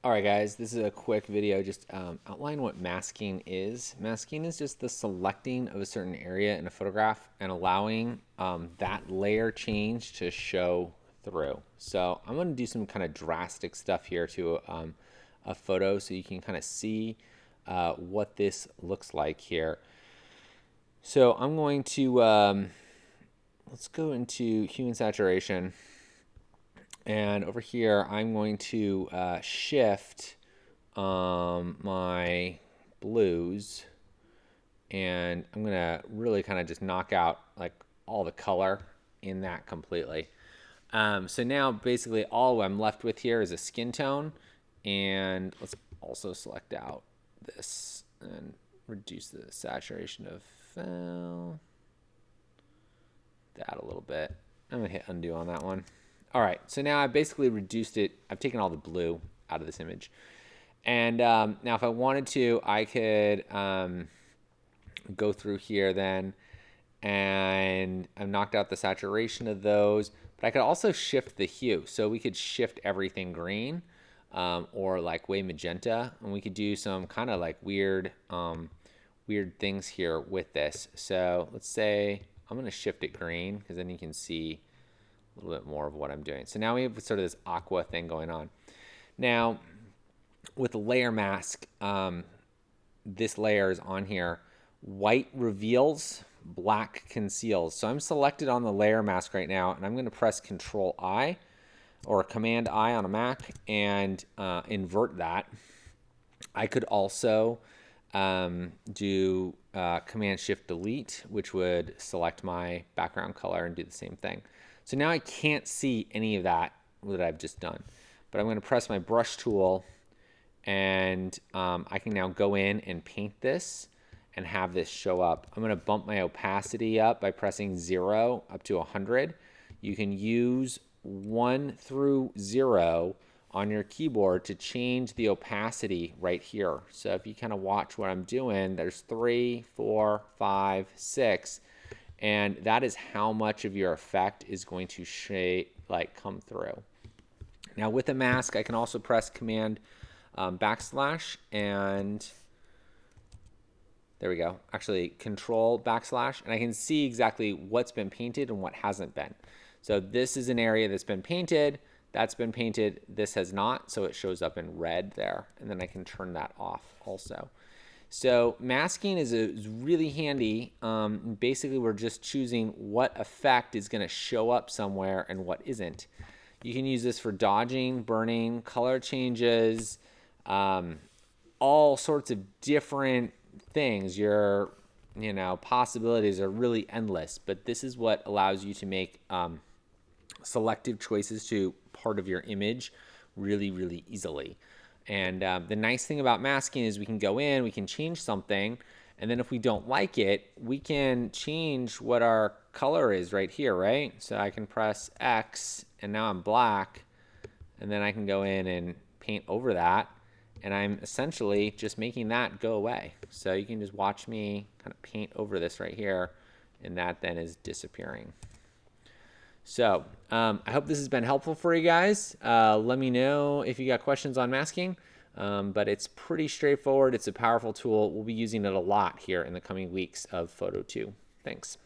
All right, guys, this is a quick video just outline what masking is. Masking is just the selecting of a certain area in a photograph and allowing that layer change to show through. So I'm going to do some kind of drastic stuff here to a photo so you can kind of see what this looks like here. So I'm going to, let's go into hue and saturation. And over here, I'm going to shift my blues, and I'm going to really kind of just knock out like all the color in that completely. So now basically all I'm left with here is a skin tone, and let's also select out this and reduce the saturation of that a little bit. I'm going to hit undo on that one. All right, so now I've basically reduced it. I've taken all the blue out of this image. And now if I wanted to, I could go through here then, and I've knocked out the saturation of those, but I could also shift the hue. So we could shift everything green or like way magenta, and we could do some kind of like weird things here with this. So let's say I'm gonna shift it green because then you can see a little bit more of what I'm doing. So now we have sort of this aqua thing going on. Now, with the layer mask, this layer is on here. White reveals, black conceals. So I'm selected on the layer mask right now, and I'm going to press Control I or Command I on a Mac and invert that. I could also do Command Shift Delete, which would select my background color and do the same thing. So now I can't see any of that I've just done. But I'm going to press my brush tool, and I can now go in and paint this and have this show up. I'm going to bump my opacity up by pressing 0 up to 100. You can use 1 through 0 on your keyboard to change the opacity right here. So if you kind of watch what I'm doing, there's 3, 4, 5, 6, and that is how much of your effect is going to come through. Now with a mask, I can also press Command backslash, and there we go. Actually, Control backslash, and I can see exactly what's been painted and what hasn't been. So this is an area that's been painted, that's been painted, this has not, so it shows up in red there, and then I can turn that off also. So masking is really handy. Basically, we're just choosing what effect is going to show up somewhere and what isn't. You can use this for dodging, burning, color changes, all sorts of different things. Your possibilities are really endless, but this is what allows you to make selective choices to part of your image really, really easily. And the nice thing about masking is we can go in, we can change something, and then if we don't like it, we can change what our color is right here, right? So I can press X, and now I'm black, and then I can go in and paint over that, and I'm essentially just making that go away. So you can just watch me kind of paint over this right here, and that then is disappearing. So I hope this has been helpful for you guys. Let me know if you got questions on masking, but it's pretty straightforward. It's a powerful tool. We'll be using it a lot here in the coming weeks of Photo 2. Thanks.